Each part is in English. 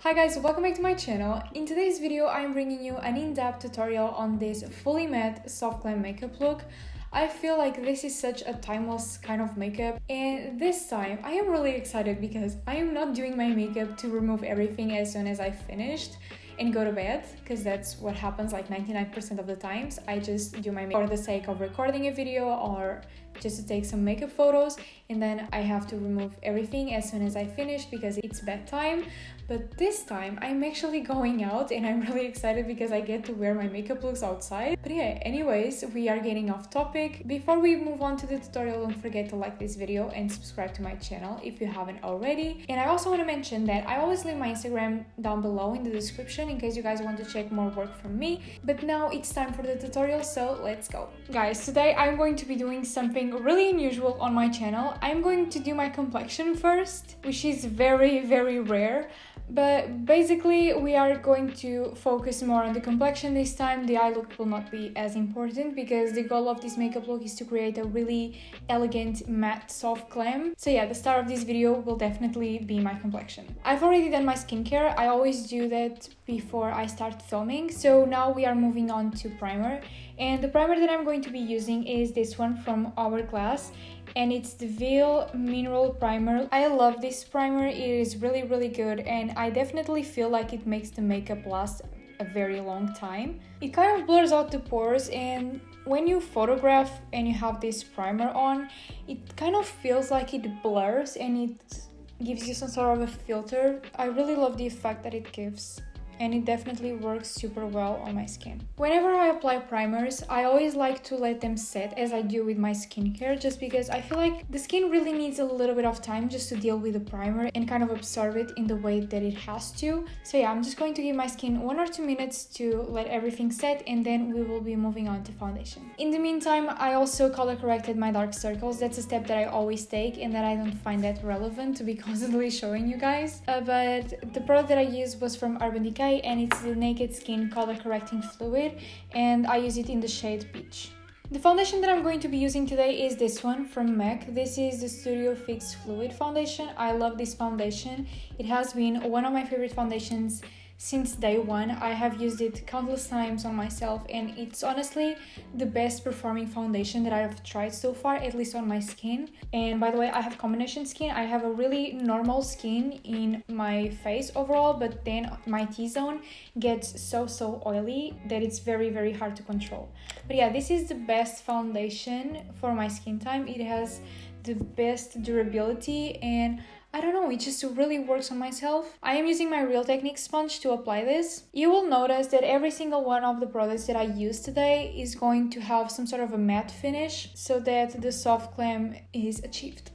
Hi guys, welcome back to my channel. In today's video, I'm bringing you an in-depth tutorial on this fully matte soft glam makeup look. I feel like this is such a timeless kind of makeup, and this time I am really excited because I am not doing my makeup to remove everything as soon as I finished and go to bed, because that's what happens like 99% of the times. I just do my makeup for the sake of recording a video or just to take some makeup photos, and then I have to remove everything as soon as I finish because it's bedtime. But this time I'm actually going out and I'm really excited because I get to wear my makeup looks outside. But yeah, anyways, we are getting off topic. Before we move on to the tutorial, don't forget to like this video and subscribe to my channel if you haven't already. And I also want to mention that I always leave my Instagram down below in the description in case you guys want to check more work from me. But now it's time for the tutorial, so let's go. Guys, today I'm going to be doing something really unusual on my channel. I'm going to do my complexion first, which is very rare. But basically we are going to focus more on the complexion this time. The eye look will not be as important because the goal of this makeup look is to create a really elegant matte soft glam. So yeah, the star of this video will definitely be my complexion. I've already done my skincare. I always do that before I start filming. So now we are moving on to primer. And the primer that I'm going to be using is this one from Hourglass, and it's the Veil Mineral Primer. I love this primer. It is really good, and I definitely feel like it makes the makeup last a very long time. It kind of blurs out the pores, and when you photograph and you have this primer on, it kind of feels like it blurs and it gives you some sort of a filter. I really love the effect that it gives, and it definitely works super well on my skin. Whenever I apply primers, I always like to let them set as I do with my skincare, just because I feel like the skin really needs a little bit of time just to deal with the primer and kind of absorb it in the way that it has to. So yeah, I'm just going to give my skin 1 or 2 minutes to let everything set, and then we will be moving on to foundation. In the meantime, I also color corrected my dark circles. That's a step that I always take and that I don't find that relevant to be constantly showing you guys. But the product that I used was from Urban Decay, and it's the Naked Skin Color Correcting Fluid, and I use it in the shade Peach. The foundation that I'm going to be using today is this one from MAC. This is the Studio Fix Fluid Foundation. I love this foundation. It has been one of my favorite foundations since day one. I have used it countless times on myself, and it's honestly the best performing foundation that I have tried so far, at least on my skin. And by the way, I have combination skin. I have a really normal skin in my face overall, but then my T-zone gets so oily that it's very hard to control. But yeah, this is the best foundation for my skin type. It has the best durability, and I don't know, it just really works on myself. I am using my Real Technique sponge to apply this. You will notice that every single one of the products that I use today is going to have some sort of a matte finish so that the soft glam is achieved.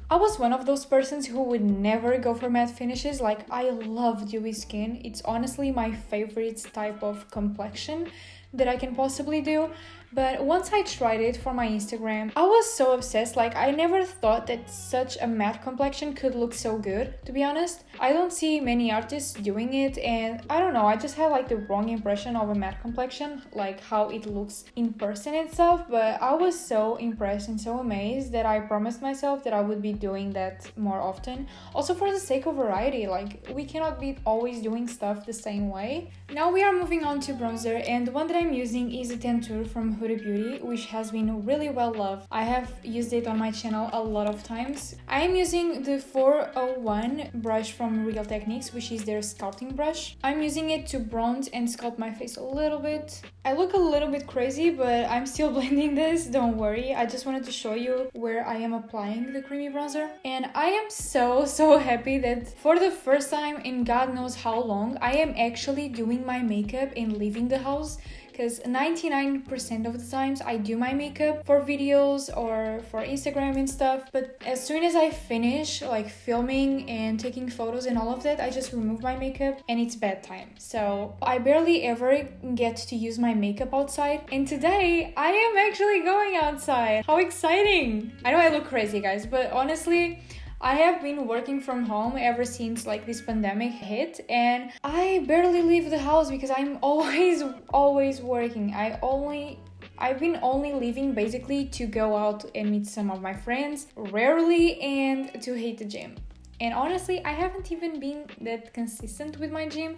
I was one of those persons who would never go for matte finishes. Like, I love dewy skin. It's honestly my favorite type of complexion that I can possibly do. But once I tried it for my Instagram, I was so obsessed. Like, I never thought that such a matte complexion could look so good, to be honest. I don't see many artists doing it, and I don't know, I just had like the wrong impression of a matte complexion, like how it looks in person and stuff. But I was so impressed and so amazed that I promised myself that I would be doing that more often. Also for the sake of variety, like, we cannot be always doing stuff the same way. Now we are moving on to bronzer, and the one that I'm using is a Tantour from Huda Beauty, which has been really well loved. I have used it on my channel a lot of times. I am using the 401 brush from Real Techniques, which is their sculpting brush. I'm using it to bronze and sculpt my face a little bit. I look a little bit crazy, but I'm still blending this, don't worry. I just wanted to show you where I am applying the creamy bronzer. And I am so happy that for the first time in God knows how long, I am actually doing my makeup and leaving the house. Because 99% of the times I do my makeup for videos or for Instagram and stuff, but as soon as I finish like filming and taking photos and all of that, I just remove my makeup and it's bedtime. So I barely ever get to use my makeup outside, and today I am actually going outside. How exciting! I know I look crazy, guys, but honestly, I have been working from home ever since like this pandemic hit, and I barely leave the house because I'm always working. I've been only leaving basically to go out and meet some of my friends, rarely, and to hit the gym. And honestly, I haven't even been that consistent with my gym.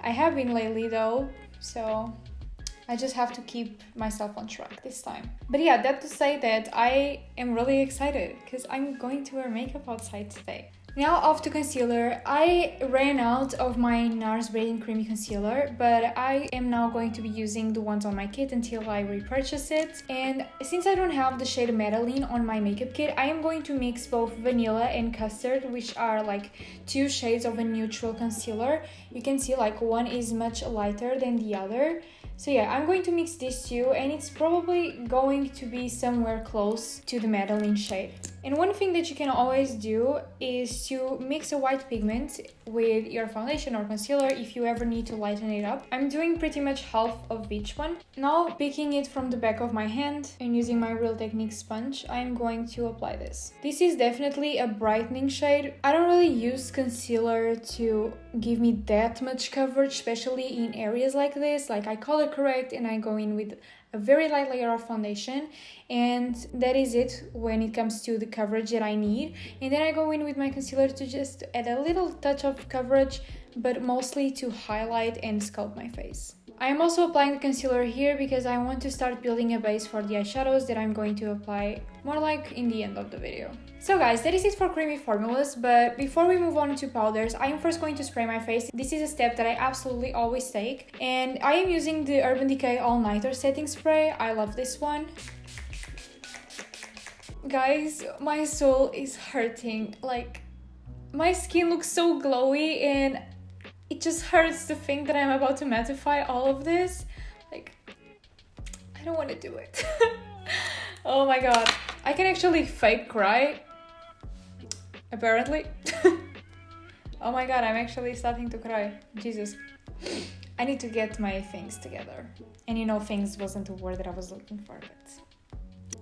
I have been lately though, so I just have to keep myself on track this time. But yeah, that to say that I am really excited because I'm going to wear makeup outside today. Now off to concealer. I ran out of my NARS Radiant Creamy Concealer, but I am now going to be using the ones on my kit until I repurchase it. And since I don't have the shade Madeline on my makeup kit, I am going to mix both vanilla and custard, which are like two shades of a neutral concealer. You can see like one is much lighter than the other. So yeah, I'm going to mix these two, and it's probably going to be somewhere close to the Madeline shade. And one thing that you can always do is to mix a white pigment with your foundation or concealer if you ever need to lighten it up. I'm doing pretty much half of each one. Now, picking it from the back of my hand and using my Real Technique sponge, I'm going to apply this. This is definitely a brightening shade. I don't really use concealer to give me that much coverage, especially in areas like this. Like, I color correct and I go in with a very light layer of foundation, and that is it when it comes to the coverage that I need. And then I go in with my concealer to just add a little touch of coverage, but mostly to highlight and sculpt my face. I am also applying the concealer here because I want to start building a base for the eyeshadows that I'm going to apply more like in the end of the video. So guys, that is it for creamy formulas, but before we move on to powders, I am first going to spray my face. This is a step that I absolutely always take, and I am using the Urban Decay All Nighter Setting Spray. I love this one. Guys, my soul is hurting. Like, my skin looks so glowy and it just hurts to think that I'm about to mattify all of this. Like, I don't want to do it. Oh my god. I can actually fake cry, apparently. Oh my god, I'm actually starting to cry. Jesus. I need to get my things together. And you know, things wasn't a word that I was looking for, but...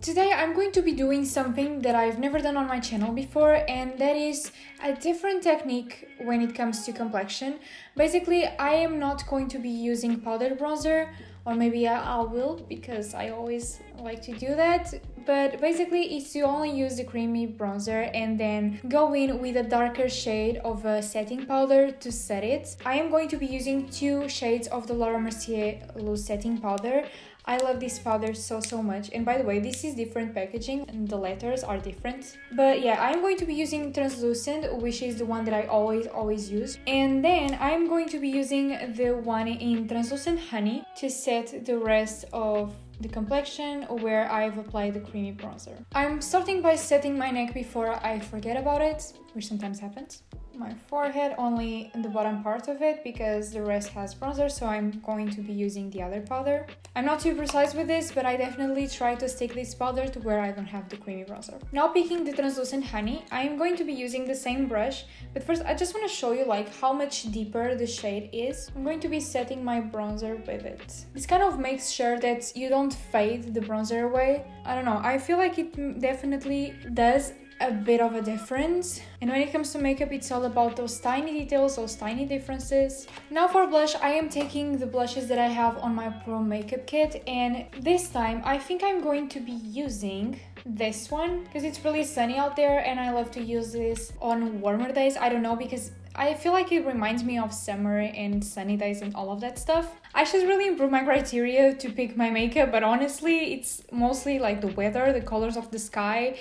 Today I'm going to be doing something that I've never done on my channel before, and that is a different technique when it comes to complexion. Basically, I am not going to be using powdered bronzer, or maybe I will, because I always like to do that. But basically, it's to only use the creamy bronzer and then go in with a darker shade of a setting powder to set it. I am going to be using 2 shades of the Laura Mercier Loose Setting Powder. I love this powder so much, and by the way, this is different packaging and the letters are different. But yeah, I'm going to be using translucent, which is the one that I always use, and then I'm going to be using the one in translucent honey to set the rest of the complexion where I've applied the creamy bronzer. I'm starting by setting my neck before I forget about it, which sometimes happens. My forehead, only the bottom part of it, because the rest has bronzer, so I'm going to be using the other powder. I'm not too precise with this, but I definitely try to stick this powder to where I don't have the creamy bronzer. Now, picking the translucent honey, I'm going to be using the same brush, but first I just want to show you like how much deeper the shade is. I'm going to be setting my bronzer with it. This kind of makes sure that you don't fade the bronzer away. I don't know, I feel like it definitely does a bit of a difference, and when it comes to makeup, it's all about those tiny details, those tiny differences. Now for blush, I am taking the blushes that I have on my Pro makeup kit, and this time I think I'm going to be using this one because it's really sunny out there and I love to use this on warmer days. I don't know, because I feel like it reminds me of summer and sunny days and all of that stuff. I should really improve my criteria to pick my makeup, but honestly, it's mostly like the weather, the colors of the sky,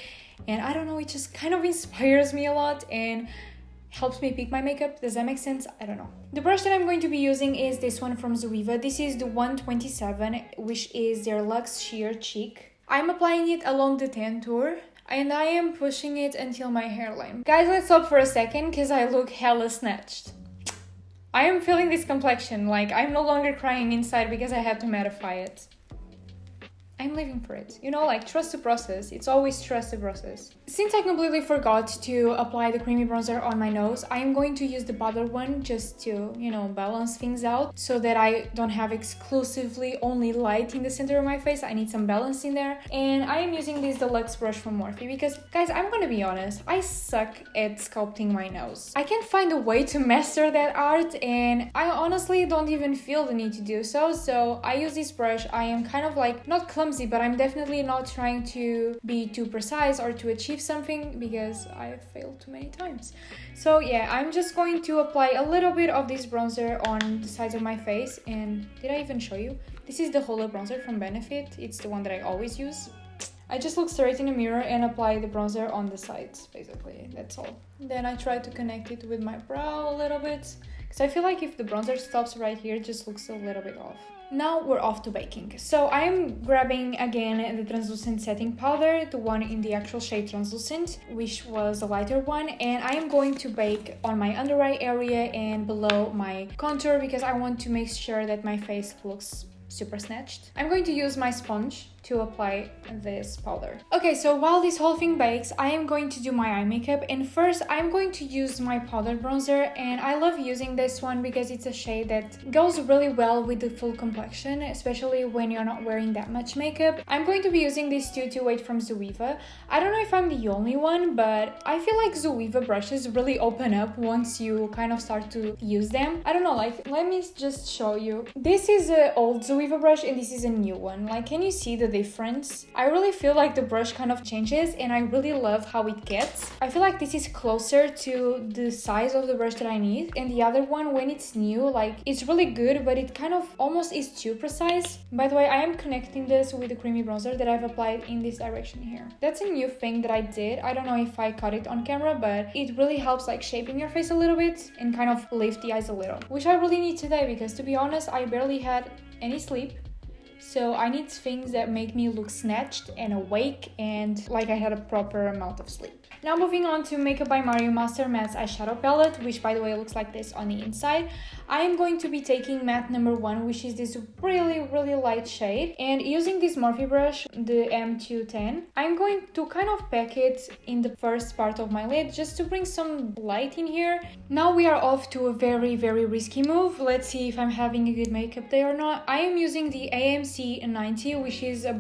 and I don't know, it just kind of inspires me a lot and helps me pick my makeup. Does that make sense? I don't know. The brush that I'm going to be using is this one from Zoeva. This is the 127, which is their Luxe Sheer Cheek. I'm applying it along the Tantour, and I am pushing it until my hairline. Guys, let's stop for a second because I look hella snatched. I am feeling this complexion, like I'm no longer crying inside because I had to mattify it. I'm living for it. You know, like, trust the process. It's always trust the process. Since I completely forgot to apply the creamy bronzer on my nose, I am going to use the powder one just to, you know, balance things out so that I don't have exclusively only light in the center of my face. I need some balance in there. And I am using this deluxe brush from Morphe because, guys, I'm gonna be honest, I suck at sculpting my nose. I can't find a way to master that art, and I honestly don't even feel the need to do so. So I use this brush. I am kind of like, not clumsy, clumsy, but I'm definitely not trying to be too precise or to achieve something because I failed too many times. So yeah, I'm just going to apply a little bit of this bronzer on the sides of my face. And did I even show you? This is the Huda bronzer from Benefit. It's the one that I always use. I just look straight in the mirror and apply the bronzer on the sides, basically. That's all. Then I try to connect it with my brow a little bit, because I feel like if the bronzer stops right here, it just looks a little bit off. Now we're off to baking. So I'm grabbing again the translucent setting powder, the one in the actual shade translucent, which was a lighter one, and I am going to bake on my under eye area and below my contour because I want to make sure that my face looks super snatched. I'm going to use my sponge to apply this powder. Okay, so while this whole thing bakes, I am going to do my eye makeup, and first I'm going to use my powder bronzer, and I love using this one because it's a shade that goes really well with the full complexion, especially when you're not wearing that much makeup. I'm going to be using this 228 from Zoeva. I don't know if I'm the only one, but I feel like Zoeva brushes really open up once you kind of start to use them. I don't know, like, let me just show you. This is an old Zoeva brush and this is a new one. Like, can you see the difference? I really feel like the brush kind of changes and I really love how it gets. I feel like this is closer to the size of the brush that I need, and the other one, when it's new, like, it's really good, but it kind of almost is too precise. By the way, I am connecting this with the creamy bronzer that I've applied in this direction here. That's a new thing that I did. I don't know if I caught it on camera, but it really helps like shaping your face a little bit and kind of lift the eyes a little, which I really need today because, to be honest, I barely had any sleep. So I need things that make me look snatched and awake and like I had a proper amount of sleep. Now moving on to Makeup by Mario Master Matte's eyeshadow palette, which by the way looks like this on the inside. I am going to be taking matte number 1, which is this really light shade, and using this Morphe brush, the M210, I'm going to kind of pack it in the first part of my lid just to bring some light in here. Now we are off to a very risky move. Let's see if I'm having a good makeup day or not. I am using the AMC 90, which is a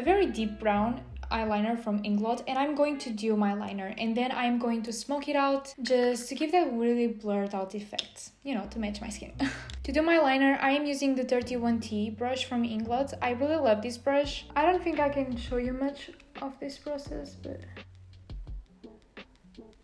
very deep brown eyeliner from Inglot, and I'm going to do my liner and then I'm going to smoke it out just to give that really blurred out effect, you know, to match my skin. To do my liner, I am using the 31T brush from Inglot. I really love this brush. I don't think I can show you much of this process, but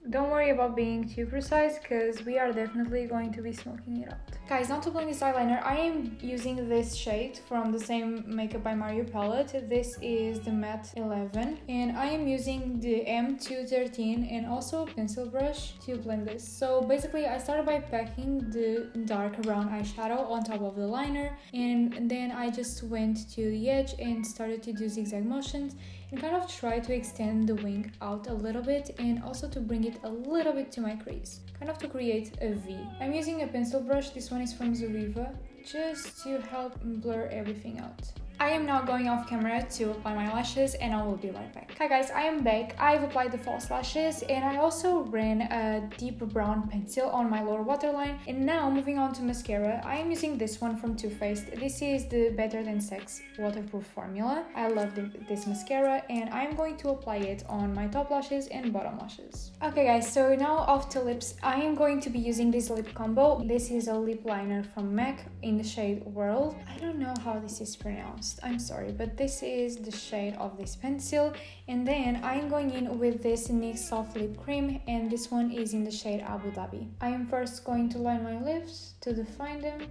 don't worry about being too precise because we are definitely going to be smoking it out. Guys, now to blend this eyeliner, I am using this shade from the same Makeup by Mario palette. This is the matte 11 and I am using the M213 and also a pencil brush to blend this. So basically I started by packing the dark brown eyeshadow on top of the liner, and then I just went to the edge and started to do zigzag motions and kind of try to extend the wing out a little bit and also to bring it a little bit to my crease, kind of to create a V. I'm using a pencil brush. This one is from Zoeva, just to help blur everything out. I am now going off camera to apply my lashes and I will be right back. Hi guys, I am back. I've applied the false lashes and I also ran a deep brown pencil on my lower waterline. And now moving on to mascara, I am using this one from Too Faced. This is the Better Than Sex waterproof formula. I love this mascara and I'm going to apply it on my top lashes and bottom lashes. Okay guys, so now off to lips. I am going to be using this lip combo. This is a lip liner from MAC in the shade World. I don't know how this is pronounced, I'm sorry, but this is the shade of this pencil. And then I'm going in with this NYX soft lip cream, and this one is in the shade Abu Dhabi. I am first going to line my lips to define them.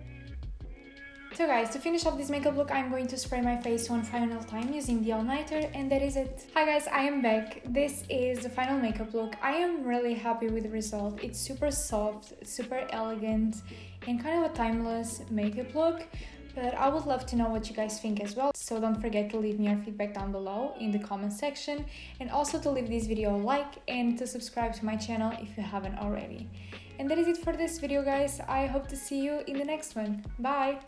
So guys, to finish off this makeup look, I'm going to spray my face one final time using the all-nighter, and that is it. Hi guys, I am back. This is the final makeup look. I am really happy with the result. It's super soft, super elegant, and kind of a timeless makeup look. But I would love to know what you guys think as well, so don't forget to leave me your feedback down below in the comment section, and also to leave this video a like and to subscribe to my channel if you haven't already. And that is it for this video guys. I hope to see you in the next one. Bye!